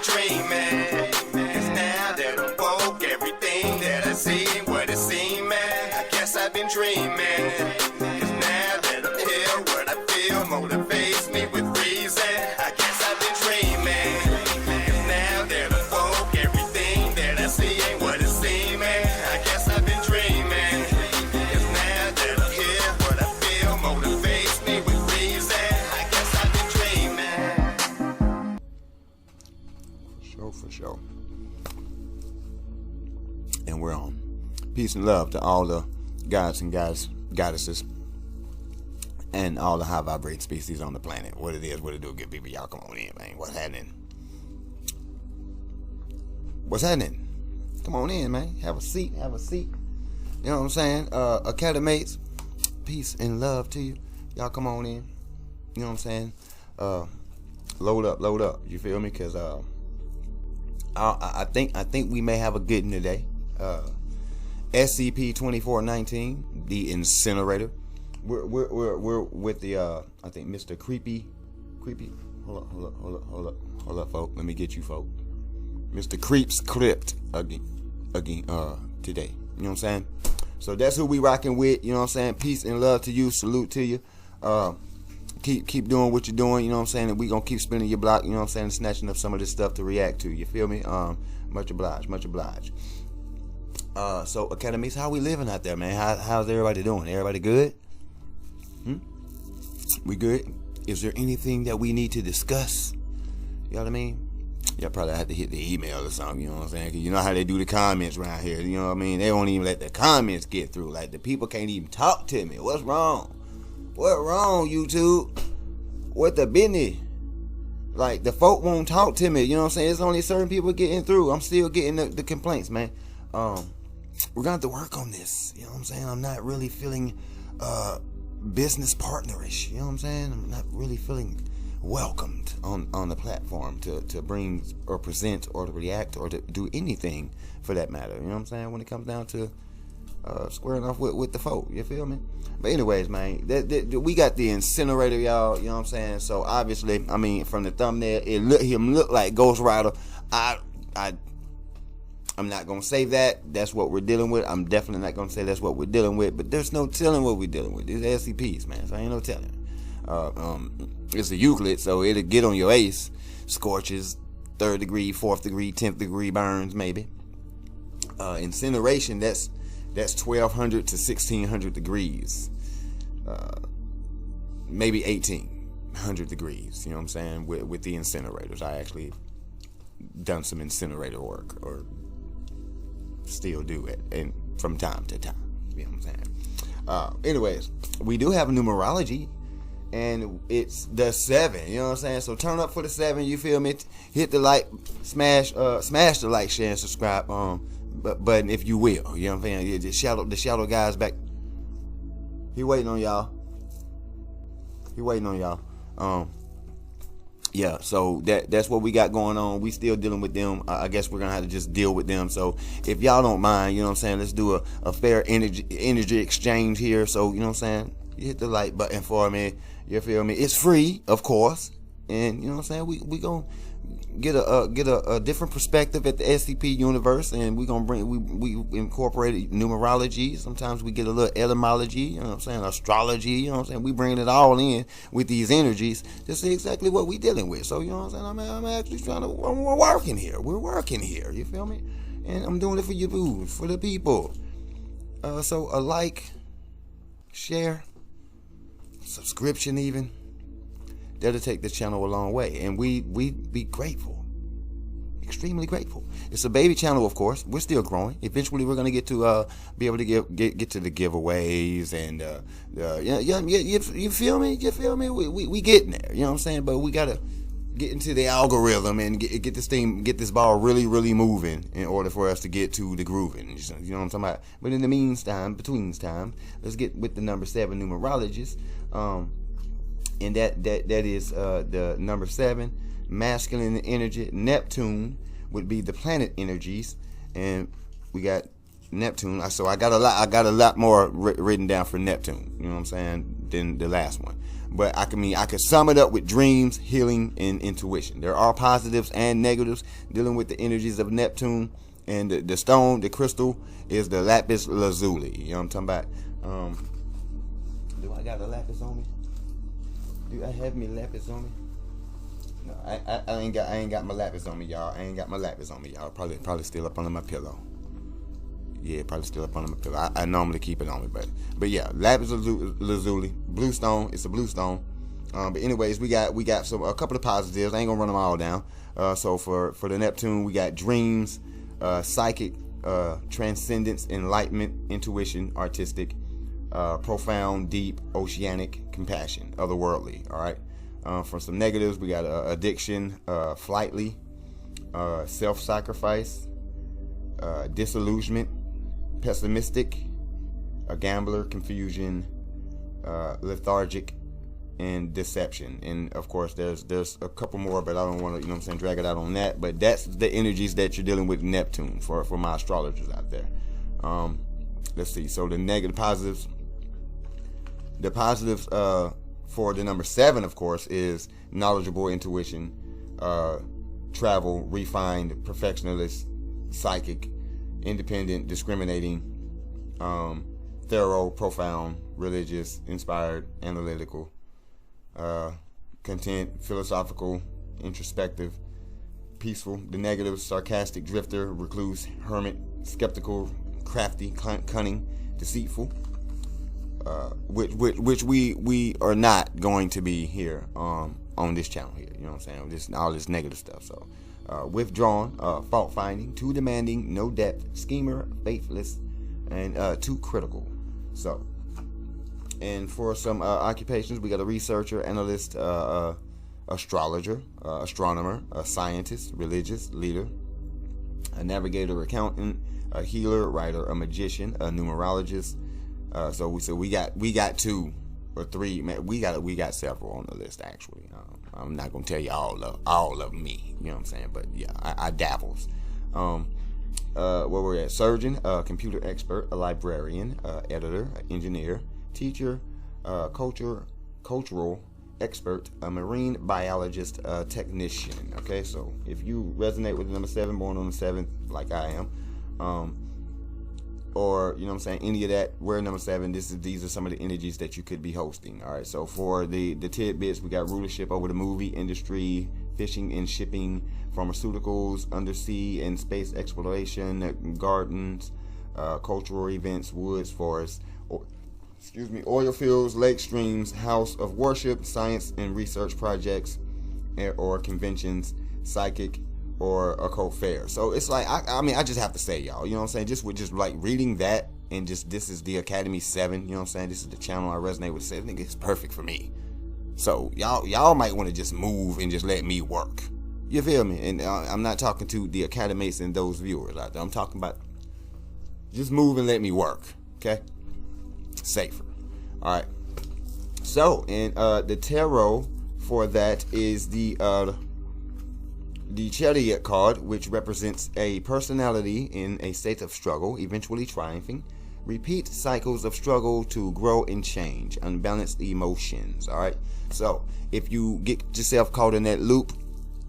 dreaming. Cause now that I'm woke, everything that I see ain't what it seems, man. I guess I've been dreaming. Cause now that I'm here, what I feel motivates me with reason. I guess I've been dreaming. Cause now that I'm woke, everything that I see ain't what it seems, man. I guess I've been dreaming. Cause now that I'm here, what I feel motivates me with reason. I guess I've been dreaming. For sure. And we're on. Peace and love to all the gods and goddesses and all the high vibrating species on the planet. What it is, what it do, good people, y'all come on in, man. What's happening? What's happening? Come on in, man. Have a seat. You know what I'm saying? Academates, peace and love to you. Y'all come on in. You know what I'm saying? Load up. You feel me? Cause I think we may have a good one today. SCP-2419, the Incinerator. We're with the I think Mr. Creepy. Hold up, folk. Let me get you, folk. Mr. Creep's Crypt again today. You know what I'm saying? So that's who we rocking with. You know what I'm saying? Peace and love to you. Salute to you. Keep doing what you're doing, you know what I'm saying? And we gonna keep spinning your block, you know what I'm saying? Snatching up some of this stuff to react to, you feel me? Much obliged. So academies, how we living out there, man? How's everybody doing? Everybody good? We good? Is there anything that we need to discuss? You know what I mean? Y'all probably have to hit the email or something, you know what I'm saying? Cause you know how they do the comments around here, you know what I mean? They don't even let the comments get through. Like, the people can't even talk to me. What's wrong? What wrong, YouTube? What the business? Like, the folk won't talk to me. You know what I'm saying? It's only certain people getting through. I'm still getting the complaints, man. We're gonna have to work on this. You know what I'm saying? I'm not really feeling business partnerish. You know what I'm saying? I'm not really feeling welcomed on the platform to bring or present or to react or to do anything for that matter. You know what I'm saying? When it comes down to squaring off with the folk, you feel me? But anyways, man, we got the Incinerator, y'all. You know what I'm saying? So obviously, I mean, from the thumbnail, him look like Ghost Rider. I'm not gonna say that. That's what we're dealing with. I'm definitely not gonna say that's what we're dealing with. But there's no telling what we're dealing with. These SCPs, man. So ain't no telling. It's a Euclid, so it'll get on your ace. Scorches, 3rd degree, 4th degree, 10th degree burns, maybe. Incineration, that's 1200 to 1600 degrees, maybe 1800 degrees. You know what I'm saying? With the incinerators, I actually done some incinerator work, or still do it, and from time to time. You know what I'm saying? Anyways, we do have a numerology, and it's the 7. You know what I'm saying? So turn up for the 7. You feel me? Hit the like, smash the like, share, and subscribe button if you will. You know what I'm saying? The shadow guy's back. He waiting on y'all. Yeah, so that's what we got going on. We still dealing with them. I guess we're gonna have to just deal with them. So if y'all don't mind, you know what I'm saying, let's do a fair energy exchange here. So you know what I'm saying, you hit the like button for me. You feel me? It's free, of course, and you know what I'm saying. We gonna get a different perspective at the SCP universe, and we gonna we incorporate numerology. Sometimes we get a little etymology, you know what I'm saying, astrology, you know what I'm saying. We bring it all in with these energies to see exactly what we dealing with. So you know what I'm saying, I'm actually we're working here. You feel me? And I'm doing it for you, for the people. So a like, share, subscription even, that'll take the channel a long way, and we be grateful, extremely grateful. It's a baby channel, of course. We're still growing. Eventually, we're gonna get to be able to get to the giveaways, and you feel me? We getting there. You know what I'm saying? But we gotta get into the algorithm and get this ball really moving in order for us to get to the grooving. You know what I'm talking about? But in the meantime, let's get with the number 7 numerologist. And that is the number 7, masculine energy. Neptune would be the planet energies, and we got Neptune. So I got a lot more written down for Neptune. You know what I'm saying? Than the last one. But I could sum it up with dreams, healing, and intuition. There are positives and negatives dealing with the energies of Neptune. And the stone, the crystal, is the lapis lazuli. You know what I'm talking about? Do I got a lapis on me? Do I have me lapis on me? No, I ain't got my lapis on me, y'all. I ain't got my lapis on me, y'all. Probably still up under my pillow. Yeah, probably still up under my pillow. I normally keep it on me, but yeah, lapis lazuli, blue stone. It's a blue stone. But anyways, we got a couple of positives. I ain't gonna run them all down. So for the Neptune, we got dreams, psychic, transcendence, enlightenment, intuition, artistic, profound, deep, oceanic, compassion, otherworldly. All right. For some negatives, we got addiction, flightly, self-sacrifice, disillusionment, pessimistic, a gambler, confusion, lethargic, and deception. And of course there's a couple more, but I don't want to drag it out on that. But that's the energies that you're dealing with Neptune for my astrologers out there. Let's see. So the positives for the number 7, of course, is knowledgeable, intuition, travel, refined, perfectionist, psychic, independent, discriminating, thorough, profound, religious, inspired, analytical, content, philosophical, introspective, peaceful. The negatives: sarcastic, drifter, recluse, hermit, skeptical, crafty, cunning, deceitful. Which we are not going to be here on this channel here. You know what I'm saying? All this negative stuff. So withdrawn, fault finding, too demanding, no depth, schemer, faithless, and too critical. So, and for some occupations, we got a researcher, analyst, astrologer, astronomer, a scientist, religious, leader, a navigator, accountant, a healer, writer, a magician, a numerologist. So we got 2 or 3. We got several on the list actually. I'm not gonna tell you all of me. You know what I'm saying? But yeah, I dabbles. Where we're at: surgeon, computer expert, a librarian, editor, engineer, teacher, cultural expert, a marine biologist, technician. Okay, so if you resonate with the number 7, born on the 7th, like I am, or you know what I'm saying, any of that, we're number 7. These are some of the energies that you could be hosting. All right, so for the tidbits, we got rulership over the movie industry, fishing and shipping, pharmaceuticals, undersea and space exploration, gardens, cultural events, woods, forests, oil fields, lake streams, house of worship, science and research projects, or conventions, psychic, or occult fair. So it's like, I mean, I just have to say, y'all, you know what I'm saying, just with just like reading that, and just, this is the Academy 7, you know what I'm saying, this is the channel I resonate with 7. I think it's perfect for me. So y'all might want to just move and just let me work. You feel me? And I'm not talking to the Academates and those viewers out there. I'm talking about just move and let me work. Okay? Safer. All right. So, and the tarot for that is the Chariot card, which represents a personality in a state of struggle, eventually triumphing. Repeat cycles of struggle to grow and change. Unbalanced emotions. All right. So if you get yourself caught in that loop,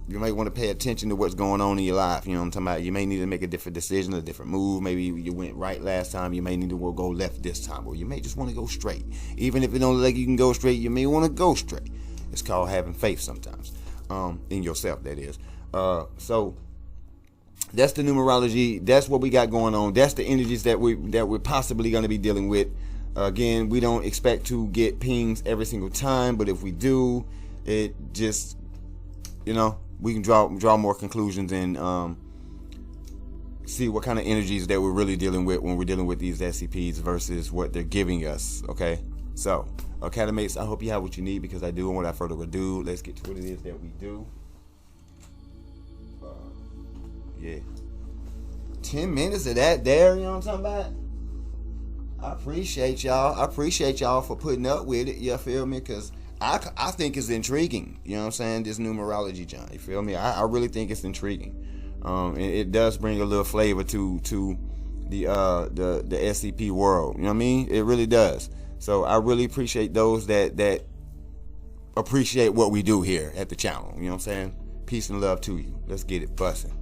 you might want to pay attention to what's going on in your life. You know what I'm talking about? You may need to make a different decision, a different move. Maybe you went right last time. You may need to go left this time, or you may just want to go straight. Even if it don't look like you can go straight, you may want to go straight. It's called having faith sometimes, in yourself. That is. So that's the numerology. That's what we got going on. That's the energies that we're possibly going to be dealing with. Again, we don't expect to get pings every single time, but if we do, it just, you know, we can draw more conclusions and see what kind of energies that we're really dealing with when we're dealing with these SCPs versus what they're giving us. Okay, so Academates, I hope you have what you need, because I do. And without further ado, let's get to what it is that we do. Yeah, 10 minutes of that there, you know what I'm talking about? I appreciate y'all for putting up with it, you feel me? Because I think it's intriguing, you know what I'm saying, this numerology, John, you feel me? I really think it's intriguing. And it does bring a little flavor to the SCP world, you know what I mean? It really does. So I really appreciate those that appreciate what we do here at the channel. You know what I'm saying? Peace and love to you. Let's get it bustin'.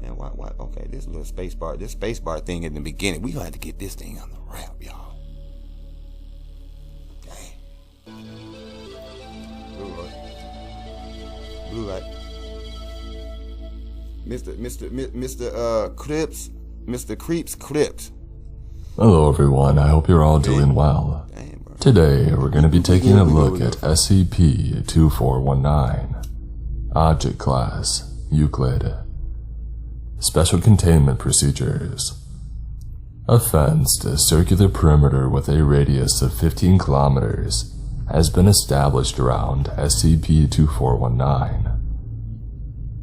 Man, why? Okay, this little space bar thing in the beginning. We gonna have to get this thing on the wrap, y'all. Dang. Blue light. Mr. Crypt. Mr. Creeps Crypt. Hello everyone, I hope you're all doing well. Damn, bro. Today we're going to be taking a look at SCP-2419. Object Class Euclid. Special Containment Procedures. A fenced circular perimeter with a radius of 15 kilometers has been established around SCP-2419.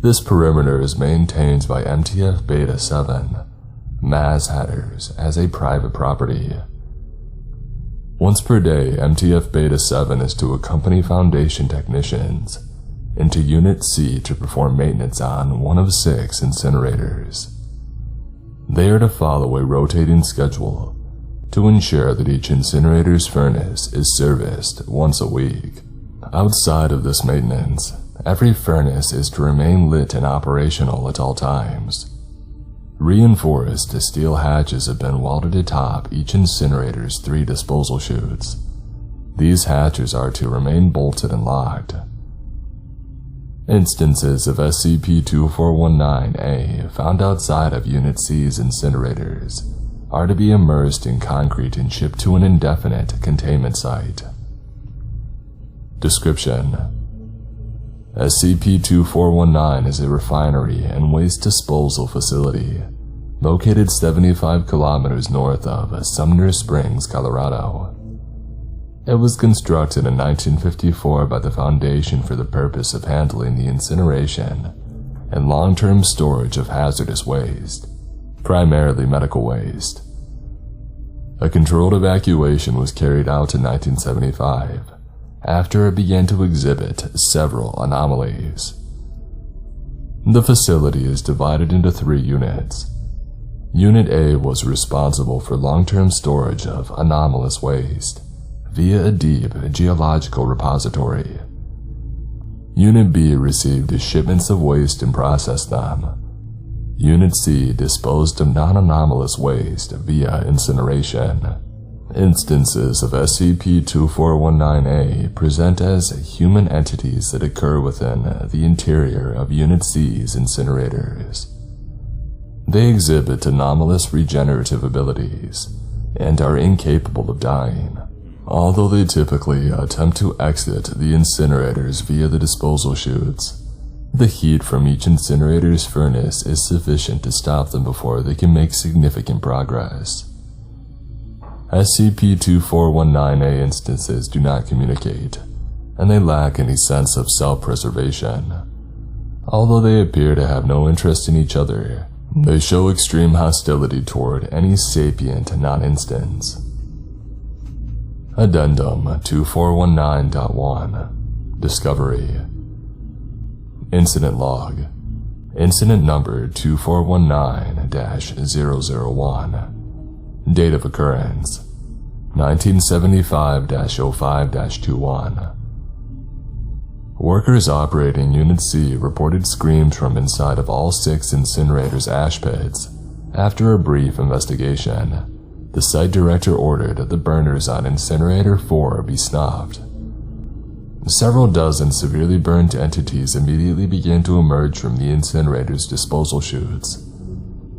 This perimeter is maintained by MTF Beta-7, Maz Hatters, as a private property. Once per day, MTF Beta-7 is to accompany Foundation technicians into Unit C to perform maintenance on one of 6 incinerators. They are to follow a rotating schedule to ensure that each incinerator's furnace is serviced once a week. Outside of this maintenance, every furnace is to remain lit and operational at all times. Reinforced steel hatches have been welded atop each incinerator's 3 disposal chutes. These hatches are to remain bolted and locked. Instances of SCP-2419-A found outside of Unit C's incinerators are to be immersed in concrete and shipped to an indefinite containment site. Description: SCP-2419 is a refinery and waste disposal facility located 75 kilometers north of Sumner Springs, Colorado. It was constructed in 1954 by the Foundation for the purpose of handling the incineration and long-term storage of hazardous waste, primarily medical waste. A controlled evacuation was carried out in 1975 after it began to exhibit several anomalies. The facility is divided into 3 units. Unit A was responsible for long-term storage of anomalous waste via a deep geological repository. Unit B received shipments of waste and processed them. Unit C disposed of non-anomalous waste via incineration. Instances of SCP-2419-A present as human entities that occur within the interior of Unit C's incinerators. They exhibit anomalous regenerative abilities and are incapable of dying, although they typically attempt to exit the incinerators via the disposal chutes. The heat from each incinerator's furnace is sufficient to stop them before they can make significant progress. SCP-2419-A instances do not communicate, and they lack any sense of self-preservation. Although they appear to have no interest in each other, they show extreme hostility toward any sapient non-instance. Addendum 2419.1 Discovery. Incident Log. Incident Number 2419-001. Date of Occurrence 1975-05-21. Workers operating Unit C reported screams from inside of all 6 incinerators' ash pits. After a brief investigation, the site director ordered that the burners on Incinerator 4 be stopped. Several dozen severely burned entities immediately began to emerge from the incinerator's disposal chutes.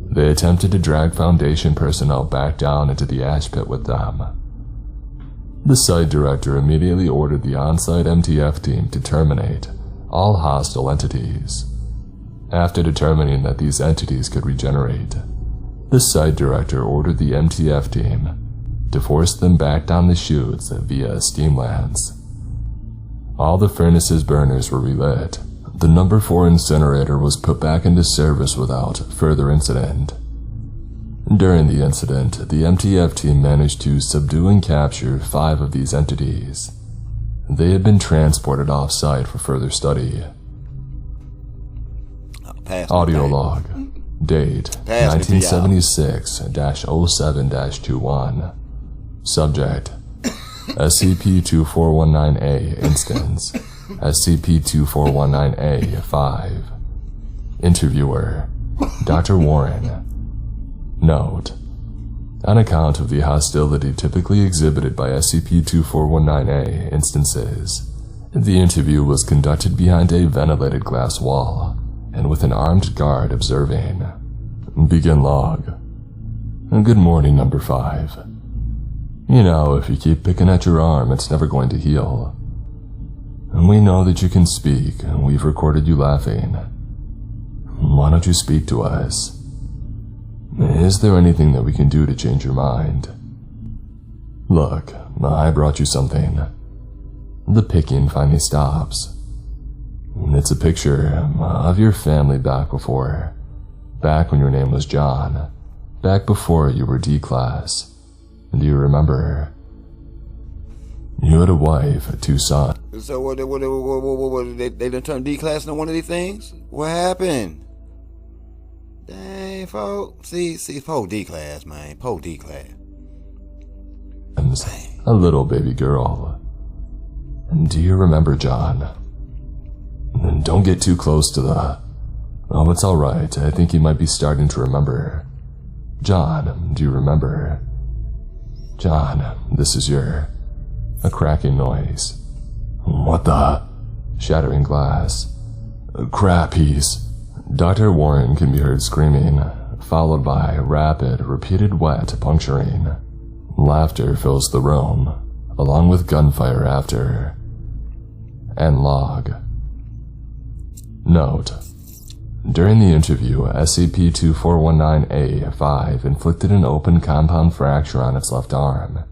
They attempted to drag Foundation personnel back down into the ash pit with them. The site director immediately ordered the on-site MTF team to terminate all hostile entities. After determining that these entities could regenerate, the site director ordered the MTF team to force them back down the chutes via steam lance. All the furnace's burners were relit. The number 4 incinerator was put back into service without further incident. During the incident, the MTF team managed to subdue and capture 5 of these entities. They had been transported off-site for further study. Audio log. Date 1976-07-21. Subject: SCP-2419-A instance, SCP-2419-A-5. Interviewer, Dr. Warren. Note: on account of the hostility typically exhibited by SCP-2419-A instances, the interview was conducted behind a ventilated glass wall and with an armed guard observing. Begin log. Good morning, number 5. You know, if you keep picking at your arm, it's never going to heal. And we know that you can speak, and we've recorded you laughing. Why don't you speak to us? Is there anything that we can do to change your mind? Look, I brought you something. The picking finally stops. It's a picture of your family back when your name was John, back before you were D-Class. Do you remember? You had a wife, 2 sons. So what they done turned D-Class into one of these things? What happened? Dang, folks. See, po D-Class, man. Po D-Class. A little baby girl. Do you remember John? Don't get too close to the... Oh, it's alright. I think you might be starting to remember. John, do you remember? John, this is your... A cracking noise. What the... Shattering glass. Crap, he's... Dr. Warren can be heard screaming, followed by rapid, repeated wet puncturing. Laughter fills the room, along with gunfire after. End log. Note: during the interview, SCP-2419-A-5 inflicted an open compound fracture on its left arm.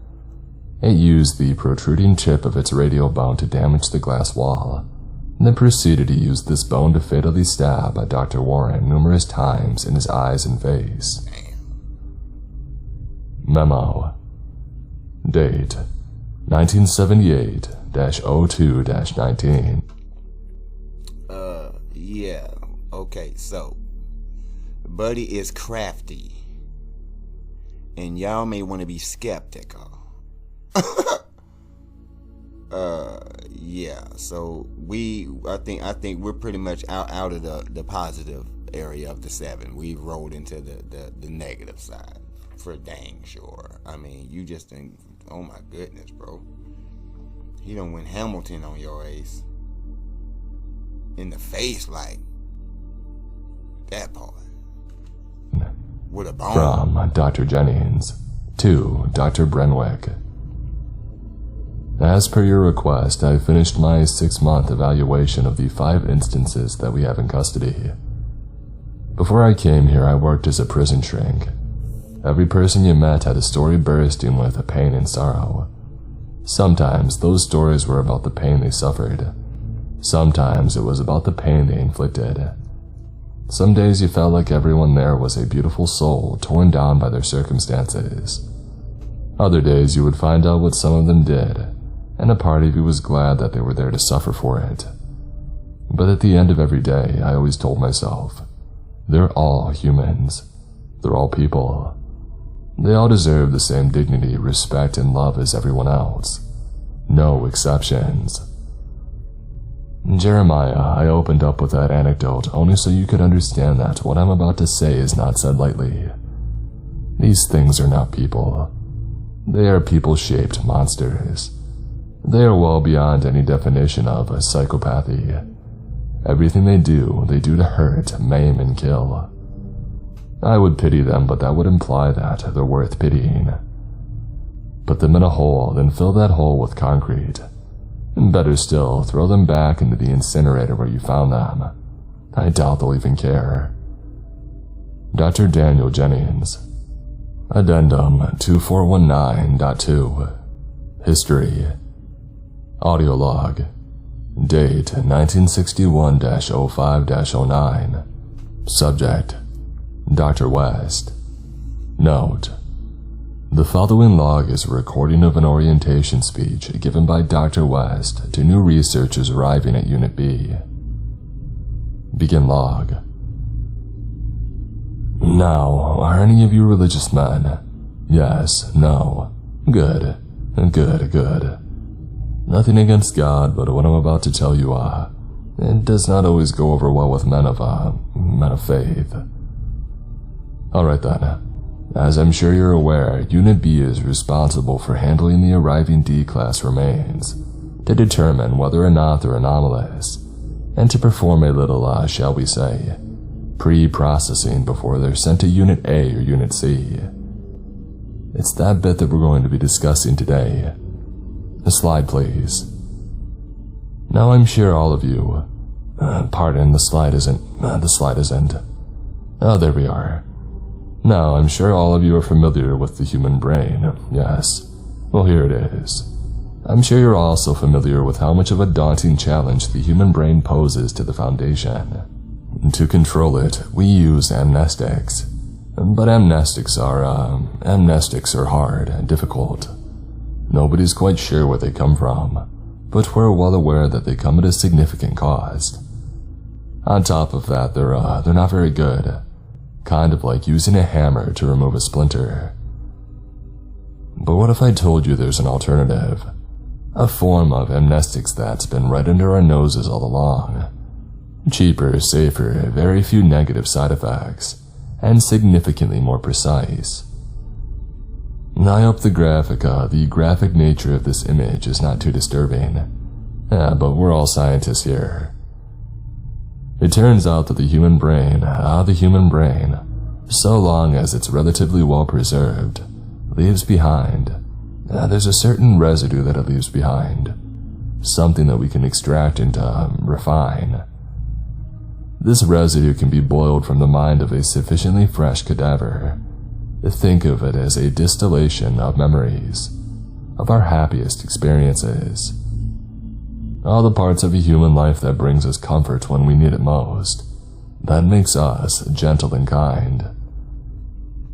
It used the protruding tip of its radio bone to damage the glass wall, and then proceeded to use this bone to fatally stab at Dr. Warren numerous times in his eyes and face. Memo. Date: 1978-02-19. Yeah. Okay, so Buddy is crafty, and y'all may want to be skeptical. Yeah. So I think we're pretty much out of the positive area of the 7. We've rolled into the negative side for dang sure. I mean, you just think, oh my goodness, bro. He done went Hamilton on your ace. In the face, like that part. With a bone. From Dr. Jennings to Dr. Brenwick. As per your request, I finished my 6-month evaluation of the 5 instances that we have in custody. Before I came here, I worked as a prison shrink. Every person you met had a story bursting with pain and sorrow. Sometimes those stories were about the pain they suffered. Sometimes it was about the pain they inflicted. Some days you felt like everyone there was a beautiful soul torn down by their circumstances. Other days you would find out what some of them did, and a part of you was glad that they were there to suffer for it. But at the end of every day, I always told myself, they're all humans. They're all people. They all deserve the same dignity, respect, and love as everyone else. No exceptions. Jeremiah, I opened up with that anecdote only so you could understand that what I'm about to say is not said lightly. These things are not people. They are people-shaped monsters. They are well beyond any definition of psychopathy. Everything they do to hurt, maim, and kill. I would pity them, but that would imply that they're worth pitying. Put them in a hole, then fill that hole with concrete. And better still, throw them back into the incinerator where you found them. I doubt they'll even care. Dr. Daniel Jennings. Addendum 2419.2. History. Audio log. Date 1961-05-09. Subject: Dr. West. Note: the following log is a recording of an orientation speech given by Dr. West to new researchers arriving at Unit B. Begin log. Now, are any of you religious men? Yes, no. Good. Good. Nothing against God, but what I'm about to tell you, it does not always go over well with men of faith. Alright then. As I'm sure you're aware, Unit B is responsible for handling the arriving D-Class remains to determine whether or not they're anomalous, and to perform a little, shall we say, pre-processing before they're sent to Unit A or Unit C. It's that bit that we're going to be discussing today. A slide, please. Now I'm sure all of you... pardon, the slide isn't... Oh, there we are. Now, I'm sure all of you are familiar with the human brain, yes. Well, here it is. I'm sure you're also familiar with how much of a daunting challenge the human brain poses to the Foundation. To control it, we use amnestics. But amnestics are hard and difficult. Nobody's quite sure where they come from, but we're well aware that they come at a significant cost. On top of that, they're not very good. Kind of like using a hammer to remove a splinter. But what if I told you there's an alternative? A form of amnestics that's been right under our noses all along. Cheaper, safer, very few negative side effects, and significantly more precise. I hope the graphic nature of this image is not too disturbing. But we're all scientists here. It turns out that the human brain, so long as it's relatively well preserved, leaves behind. There's a certain residue that it leaves behind. Something that we can extract and refine. This residue can be boiled from the mind of a sufficiently fresh cadaver. Think of it as a distillation of memories, of our happiest experiences. All the parts of a human life that brings us comfort when we need it most. That makes us gentle and kind.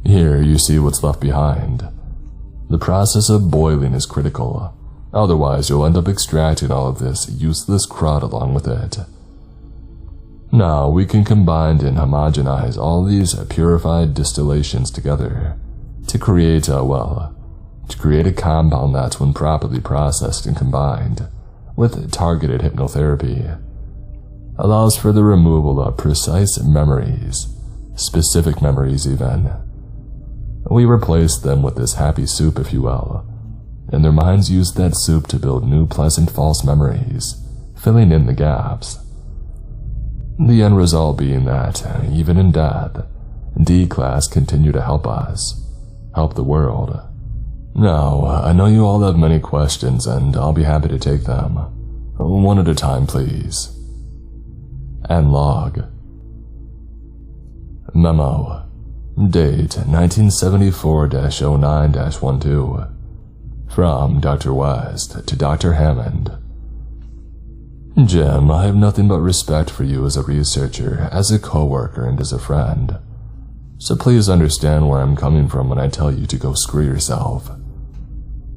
Here you see what's left behind. The process of boiling is critical, otherwise you'll end up extracting all of this useless crud along with it. Now we can combine and homogenize all these purified distillations together to create a compound that, when properly processed and combined with targeted hypnotherapy, allows for the removal of precise memories, specific memories even. We replace them with this happy soup, if you will, and their minds use that soup to build new pleasant false memories, filling in the gaps. The end result being that, even in death, D-Class continue to help us, help the world. Now, I know you all have many questions, and I'll be happy to take them. One at a time, please. And log. Memo. Date 1974-09-12. From Dr. West to Dr. Hammond. Jim, I have nothing but respect for you as a researcher, as a coworker, and as a friend. So please understand where I'm coming from when I tell you to go screw yourself.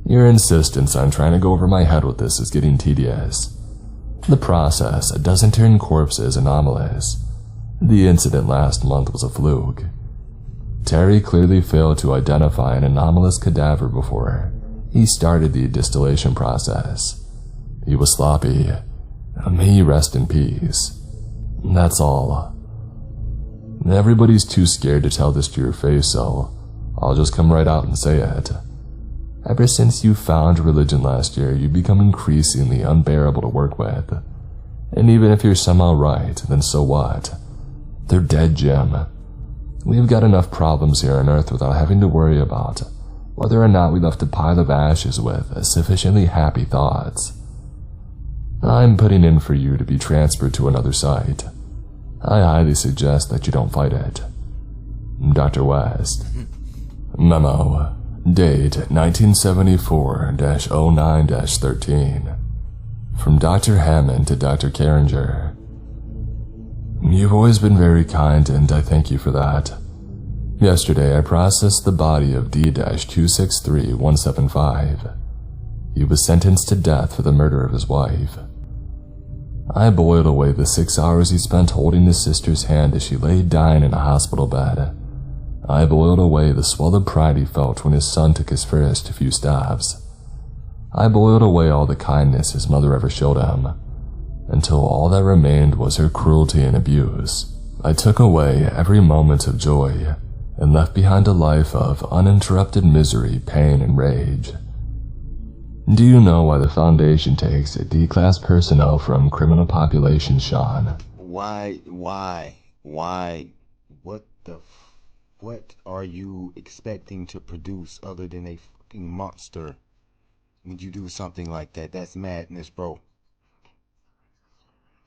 Your insistence on trying to go over my head with this is getting tedious. The process doesn't turn corpses anomalous. The incident last month was a fluke. Terry clearly failed to identify an anomalous cadaver before he started the distillation process. He was sloppy. May he rest in peace. That's all. Everybody's too scared to tell this to your face, so I'll just come right out and say it. Ever since you found religion last year, you've become increasingly unbearable to work with. And even if you're somehow right, then so what? They're dead, Jim. We've got enough problems here on Earth without having to worry about whether or not we left a pile of ashes with sufficiently happy thoughts. I'm putting in for you to be transferred to another site. I highly suggest that you don't fight it. Dr. West. Memo. Date 1974-09-13. From Dr. Hammond to Dr. Carringer. You've always been very kind, and I thank you for that. Yesterday I processed the body of D-263175. He was sentenced to death for the murder of his wife. I boiled away the 6 hours he spent holding his sister's hand as she lay dying in a hospital bed. I boiled away the swell of pride he felt when his son took his first few stabs. I boiled away all the kindness his mother ever showed him, until all that remained was her cruelty and abuse. I took away every moment of joy and left behind a life of uninterrupted misery, pain, and rage. Do you know why the Foundation takes D-class personnel from criminal populations, Sean? Why, what are you expecting to produce other than a fucking monster when you do something like that? That's madness, bro.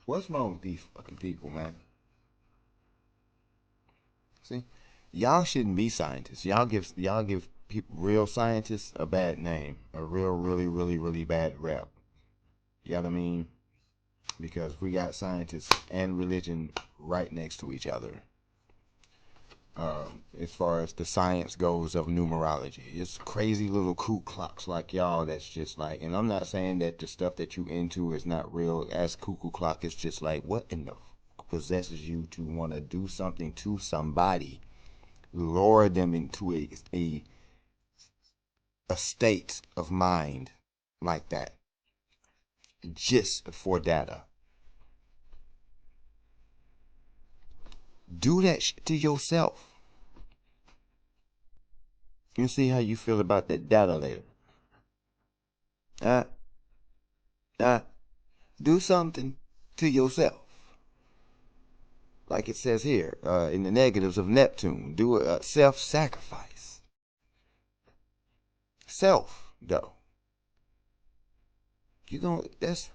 What's wrong with these fucking people, man? See, y'all shouldn't be scientists. Y'all give people, real scientists, a bad name, a really bad rep. You know what I mean? Because we got scientists and religion right next to each other. As far as the science goes of numerology, it's crazy little Ku Klux like y'all that's just like, and I'm not saying that the stuff that you into is not real. As Cuckoo Clock, it's just like, what in the possesses you to want to do something to somebody, lure them into a state of mind like that, just for data? Do that shit to yourself. You see how you feel about that data later. Do something to yourself. Like it says here, in the negatives of Neptune, do a self-sacrifice. Self, though. You don't, that's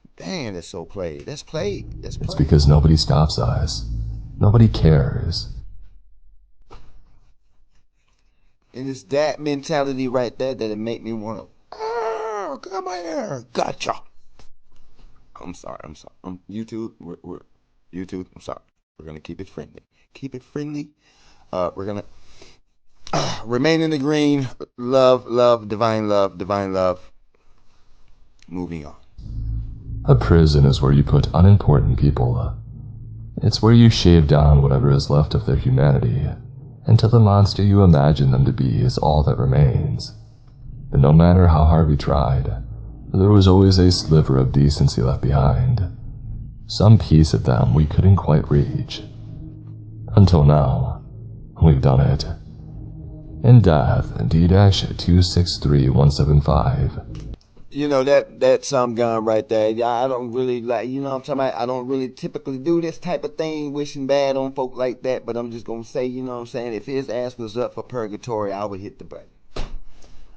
so played. That's played. That's played. It's because nobody stops us. Nobody cares. And it's that mentality right there that it make me want to, come here, gotcha. I'm sorry. YouTube, we're YouTube. I'm sorry. We're gonna keep it friendly. Keep it friendly. We're gonna remain in the green. Love, divine love. Moving on. A prison is where you put unimportant people. It's where you shave down whatever is left of their humanity, until the monster you imagine them to be is all that remains. And no matter how hard we tried, there was always a sliver of decency left behind. Some piece of them we couldn't quite reach. Until now, we've done it. In Death, D-263175. You know, that some gun right there, I don't really like, you know what I'm talking about? I don't really typically do this type of thing, wishing bad on folk like that, but I'm just gonna say, you know what I'm saying, if his ass was up for purgatory, I would hit the button.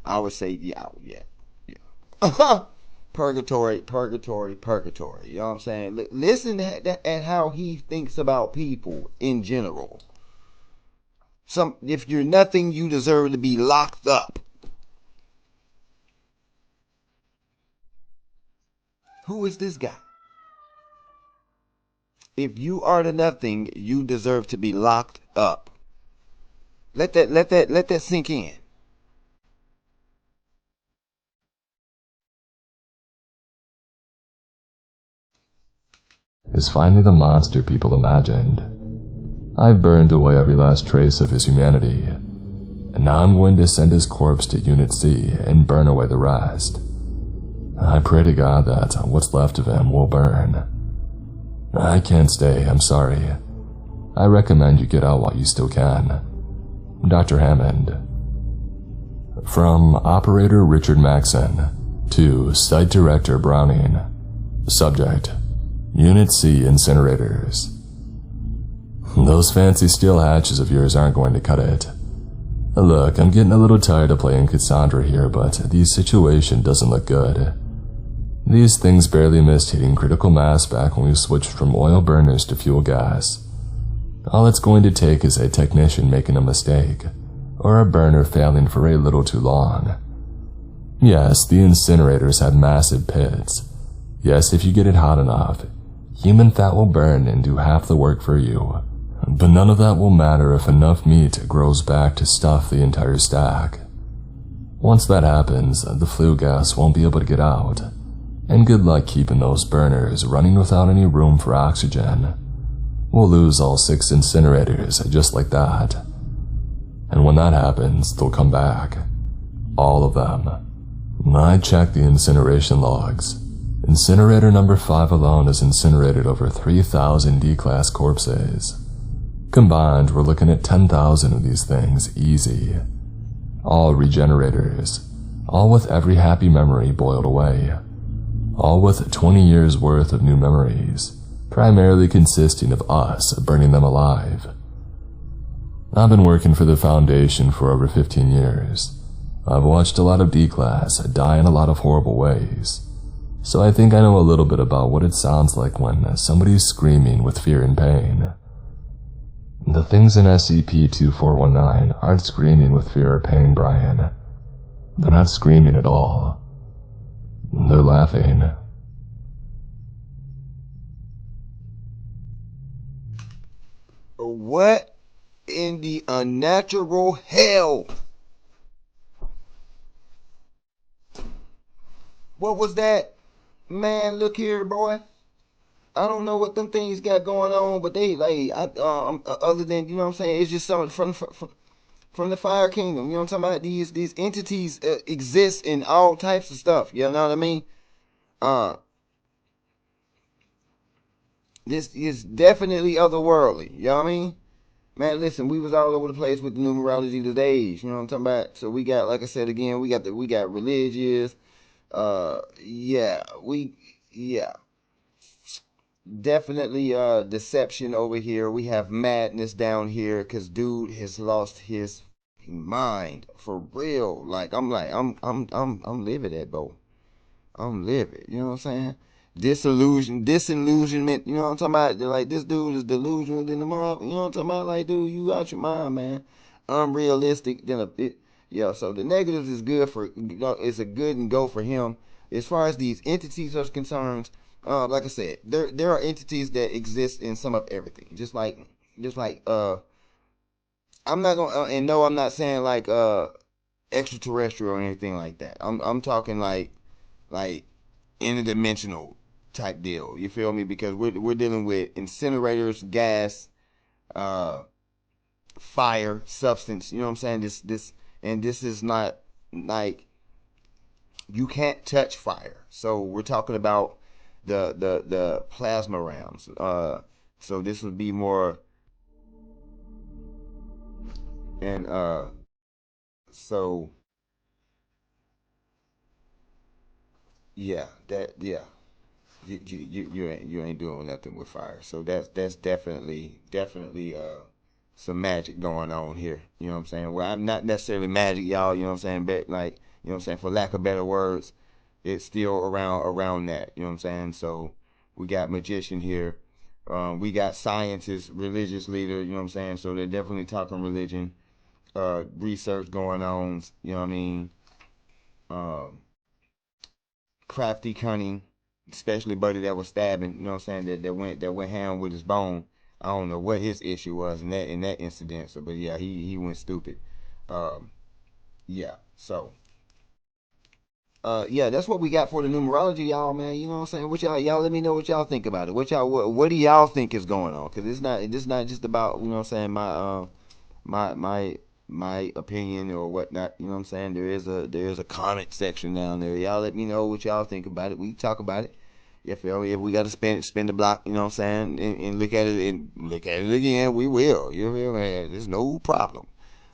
I would say, yeah. Purgatory, you know what I'm saying? Listen at how he thinks about people in general. If you're nothing, you deserve to be locked up. Who is this guy? If you are the nothing, you deserve to be locked up. Let that sink in. Is finally the monster people imagined. I've burned away every last trace of his humanity, and now I'm going to send his corpse to Unit C and burn away the rest. I pray to God that what's left of him will burn. I can't stay, I'm sorry. I recommend you get out while you still can. Dr. Hammond. From Operator Richard Maxson to Site Director Browning. Subject: Unit C incinerators. Those fancy steel hatches of yours aren't going to cut it. Look, I'm getting a little tired of playing Cassandra here, but the situation doesn't look good. These things barely missed hitting critical mass back when we switched from oil burners to fuel gas. All it's going to take is a technician making a mistake, or a burner failing for a little too long. Yes, the incinerators have massive pits. Yes, if you get it hot enough, human fat will burn and do half the work for you. But none of that will matter if enough meat grows back to stuff the entire stack. Once that happens, the flue gas won't be able to get out. And good luck keeping those burners running without any room for oxygen. We'll lose all 6 incinerators just like that. And when that happens, they'll come back. All of them. I checked the incineration logs. Incinerator number 5 alone has incinerated over 3,000 D-class corpses. Combined, we're looking at 10,000 of these things, easy. All regenerators. All with every happy memory boiled away. All with 20 years worth of new memories, primarily consisting of us burning them alive. I've been working for the Foundation for over 15 years. I've watched a lot of D-class die in a lot of horrible ways. So I think I know a little bit about what it sounds like when somebody's screaming with fear and pain. The things in SCP-2419 aren't screaming with fear or pain, Brian. They're not screaming at all. They're laughing. What in the unnatural hell? What was that? Man, look here, boy. I don't know what them things got going on, but they like other than, you know what I'm saying, it's just something from the Fire Kingdom. You know what I'm talking about? These entities exist in all types of stuff. You know what I mean? Uh, this is definitely otherworldly. You know what I mean? Man, listen, we was all over the place with the numerology today. You know what I'm talking about? So we got, like I said again, we got religious. Yeah, definitely deception over here. We have madness down here because dude has lost his mind for real. I'm livid at bro. I'm livid. You know what I'm saying? Disillusionment. You know what I'm talking about? Like, this dude is delusional in the mouth. You know what I'm talking about? Like, dude, you out your mind, man. Unrealistic. Then a bit. Yeah. So the negatives is good for. It's a good and go for him. As far as these entities are concerned, like I said, there are entities that exist in some of everything. Just like I'm not gonna and no, I'm not saying like extraterrestrial or anything like that. I'm talking like interdimensional type deal. You feel me? Because we're dealing with incinerators, gas, uh, fire, substance. You know what I'm saying? This is not like you can't touch fire. So we're talking about the plasma realms. So this would be more and so yeah. You ain't doing nothing with fire. So that's definitely some magic going on here. You know what I'm saying? Well, I'm not necessarily magic, y'all. You know what I'm saying? But like, you know what I'm saying? For lack of better words, it's still around that. You know what I'm saying? So we got magician here. We got scientists, religious leader. You know what I'm saying? So they're definitely talking religion. Research going on. You know what I mean? Um, crafty, cunning, especially buddy that was stabbing, you know what I'm saying, that went ham with his bone. I don't know what his issue was in that incident. So but yeah, he went stupid. Um yeah. So yeah, that's what we got for the numerology, y'all, man. You know what I'm saying? What y'all let me know what y'all think about it. What do y'all think is going on? Cause it's not just about, you know what I'm saying, my my opinion or whatnot. You know what I'm saying? There is a comment section down there. Y'all let me know what y'all think about it. We can talk about it. If we gotta spend the block, you know what I'm saying, and look at it again, we will. You feel me? There's no problem.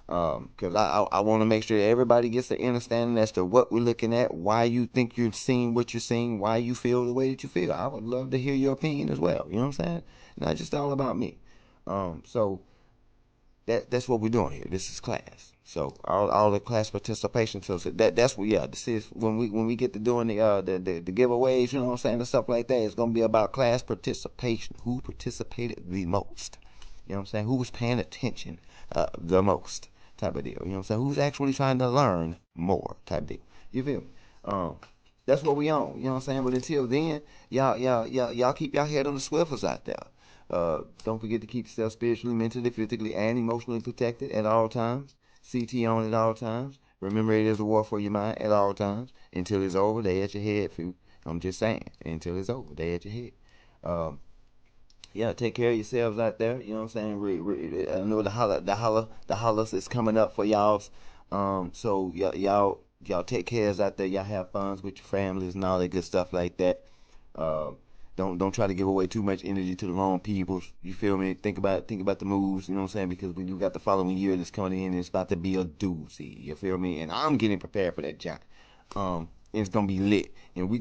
Because I want to make sure everybody gets the understanding as to what we're looking at, why you think you're seeing what you're seeing, why you feel the way that you feel. I would love to hear your opinion as well. You know what I'm saying? Not just all about me. So that's what we're doing here. This is class. So all the class participation. So that's what, yeah. This is when we get to doing the giveaways. You know what I'm saying, and stuff like that. It's gonna be about class participation. Who participated the most? You know what I'm saying? Who was paying attention the most? Type of deal. You know what I'm saying? Who's actually trying to learn more? Type deal. You feel me? Um, that's what we on. You know what I'm saying? But until then, y'all keep y'all head on the swivels out there. Don't forget to keep yourself spiritually, mentally, physically, and emotionally protected at all times. CT on at all times. Remember, it is a war for your mind at all times. Until it's over, they at your head, fool. I'm just saying. Until it's over, they at your head. Um, yeah, take care of yourselves out there. You know what I'm saying? I know the hollers is coming up for y'all. So y'all Y'all take cares out there. Y'all have fun with your families and all that good stuff like that. Uh, don't try to give away too much energy to the wrong people. You feel me? Think about the moves. You know what I'm saying? Because we do got the following year that's coming in. And it's about to be a doozy. You feel me? And I'm getting prepared for that, John. It's gonna be lit, and we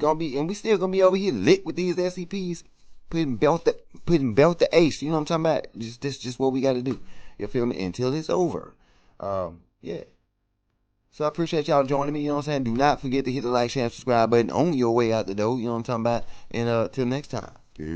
still gonna be over here lit with these SCPs, putting belt the ace. You know what I'm talking about? Just what we got to do. You feel me? Until it's over. Yeah. So I appreciate y'all joining me. You know what I'm saying? Do not forget to hit the like, share, and subscribe button on your way out the door. You know what I'm talking about? And till next time. Peace.